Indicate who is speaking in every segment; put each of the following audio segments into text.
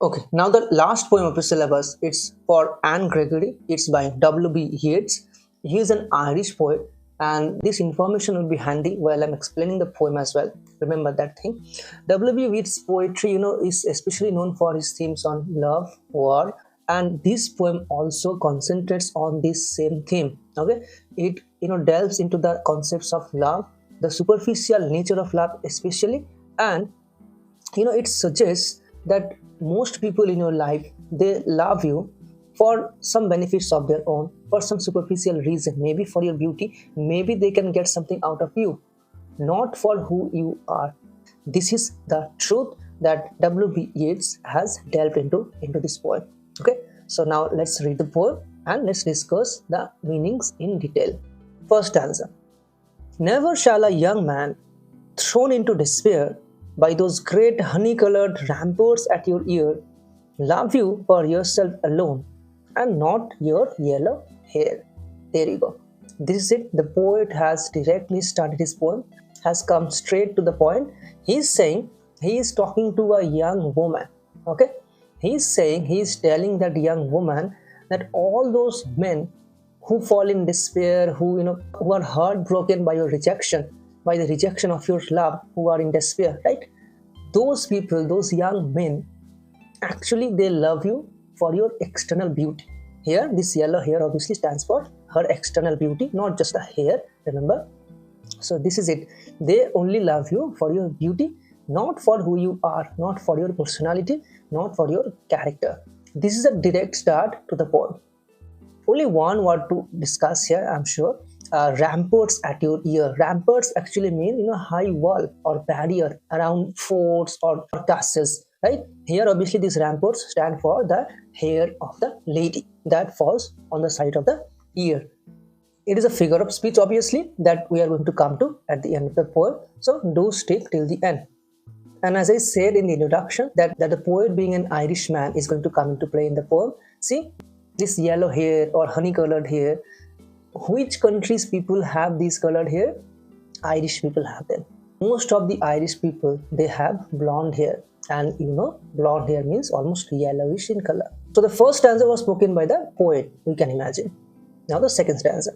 Speaker 1: Okay, now the last poem of the syllabus, it's for Anne Gregory. It's by WB Yeats. He is an Irish poet, and this information will be handy while I'm explaining the poem as well. Remember that thing. WB Yeats' poetry, is especially known for his themes on love, war, and this poem also concentrates on this same theme. Okay, it delves into the concepts of love, the superficial nature of love, especially, and it suggests that most people in your life, they love you for some benefits of their own, for some superficial reason, maybe for your beauty, maybe they can get something out of you, not for who you are. This is the truth that WB Yeats has delved into this poem. Okay, so now let's read the poem and let's discuss the meanings in detail. First stanza. Never shall a young man, thrown into despair by those great honey-colored ramparts at your ear, love you for yourself alone and not your yellow hair. There you go. This is it. The poet has directly started his poem, has come straight to the point. He's saying he is talking to a young woman. Okay? He's telling that young woman that all those men who fall in despair, who are heartbroken by your rejection, by the rejection of your love, who are in despair, right? Those people, those young men, actually they love you for your external beauty. Here, this yellow hair obviously stands for her external beauty, not just the hair, remember? So this is it. They only love you for your beauty, not for who you are, not for your personality, not for your character. This is a direct start to the poem. Only one word to discuss here, I'm sure. Ramparts at your ear. Ramparts actually mean high wall or barrier around forts or castles, right? Here obviously these ramparts stand for the hair of the lady that falls on the side of the ear. It is a figure of speech obviously that we are going to come to at the end of the poem, so do stick till the end. And as I said in the introduction, that the poet being an Irishman is going to come into play in the poem. See, this yellow hair or honey colored hair, which countries people have these colored hair? Irish people have them. Most of the Irish people, they have blonde hair, and blonde hair means almost yellowish in color. So the first stanza was spoken by the poet, we can imagine. Now the second stanza.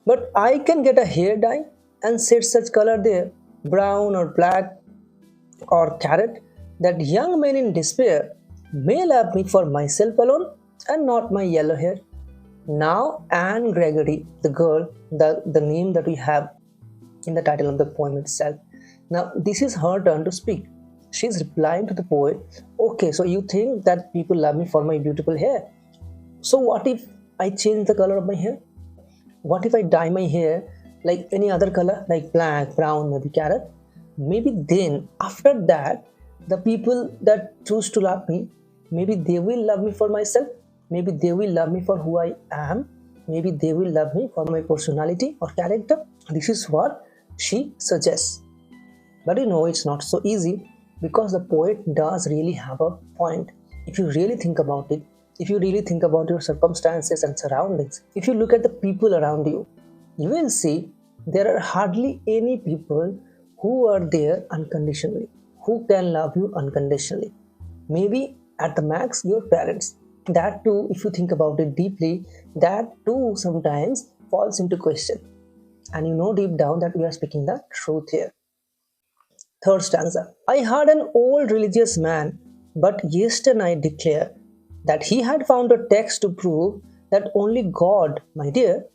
Speaker 1: But I can get a hair dye and set such color there, brown or black or carrot, that young men in despair may love me for myself alone and not my yellow hair. Now Anne Gregory, the girl, the name that we have in the title of the poem itself. Now this is her turn to speak. She's replying to the poet, okay, so you think that people love me for my beautiful hair. So what if I change the color of my hair? What if I dye my hair like any other color, like black, brown, maybe carrot? Maybe then, after that, the people that choose to love me, maybe they will love me for myself. Maybe they will love me for who I am. Maybe they will love me for my personality or character. This is what she suggests. But it's not so easy, because the poet does really have a point. If you really think about it, if you really think about your circumstances and surroundings, if you look at the people around you, you will see there are hardly any people who are there unconditionally, who can love you unconditionally. Maybe at the max, your parents. That too, if you think about it deeply, that too sometimes falls into question. And deep down that we are speaking the truth here. Third stanza. I heard an old religious man, but yesternight declare that he had found a text to prove that only God, my dear,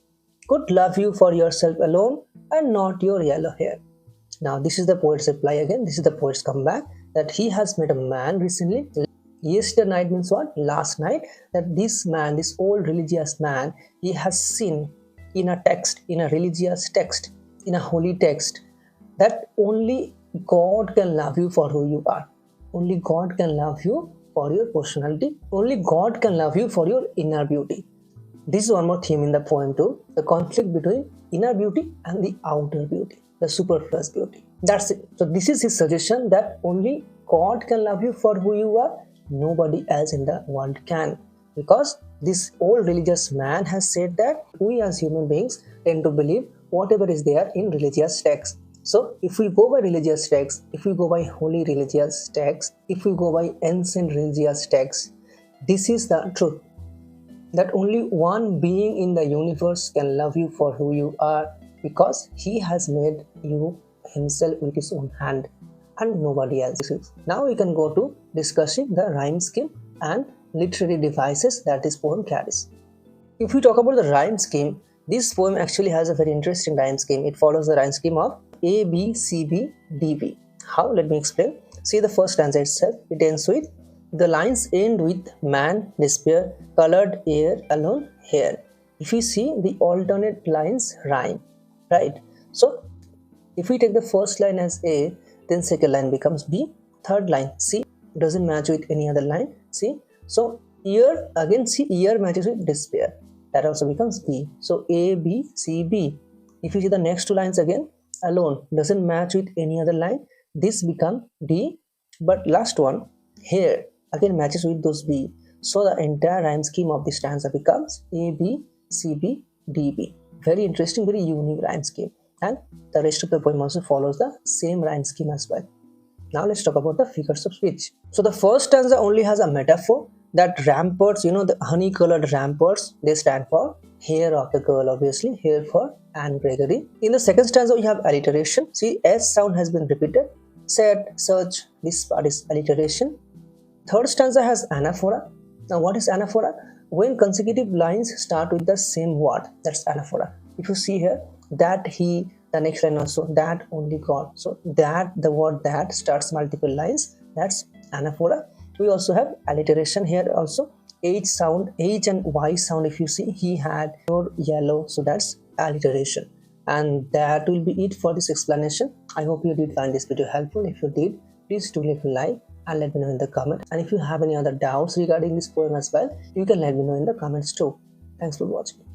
Speaker 1: could love you for yourself alone and not your yellow hair. Now this is the poet's reply again. This is the poet's comeback, that he has met a man recently. Yesternight means what? Last night. That this man, this old religious man, he has seen in a text, in a religious text, in a holy text, that only God can love you for who you are. Only God can love you for your personality. Only God can love you for your inner beauty. This is one more theme in the poem too. The conflict between inner beauty and the outer beauty, the superfluous beauty. That's it. So this is his suggestion, that only God can love you for who you are. Nobody else in the world can. Because this old religious man has said that we as human beings tend to believe whatever is there in religious texts. So if we go by religious texts, if we go by holy religious texts, if we go by ancient religious texts, this is the truth, that only one being in the universe can love you for who you are, because he has made you himself with his own hand and nobody else. Now we can go to discussing the rhyme scheme and literary devices that this poem carries. If we talk about the rhyme scheme, this poem actually has a very interesting rhyme scheme. It follows the rhyme scheme of A, B, C, B, D, B. How? Let me explain. See the first stanza itself. It ends with, the lines end with man, despair, colored air, alone, here. If you see, the alternate lines rhyme, right? So if we take the first line as A, then second line becomes B, third line C doesn't match with any other line, C. So ear, again C, ear matches with despair, that also becomes B. So A, B, C, B. If you see the next two lines again, alone doesn't match with any other line, this become D. But last one, here, again matches with those B. So the entire rhyme scheme of this stanza becomes A, B, C, B, D, B. Very interesting, very unique rhyme scheme. And the rest of the poem also follows the same rhyme scheme as well. Now let's talk about the figures of speech. So the first stanza only has a metaphor, that ramparts, the honey colored ramparts, they stand for hair of the girl, obviously, hair for Anne Gregory. In the second stanza we have alliteration. See, S sound has been repeated. Set, search, this part is alliteration. Third stanza has anaphora. Now what is anaphora? When consecutive lines start with the same word, that's anaphora. If you see here, that he, the next line also, that only God. So that, the word that starts multiple lines, that's anaphora. We also have alliteration here also. H sound, H and Y sound, if you see, he had your yellow, so that's alliteration. And that will be it for this explanation. I hope you did find this video helpful. If you did, please do leave a like and let me know in the comment. And if you have any other doubts regarding this poem as well, you can let me know in the comments too. Thanks for watching.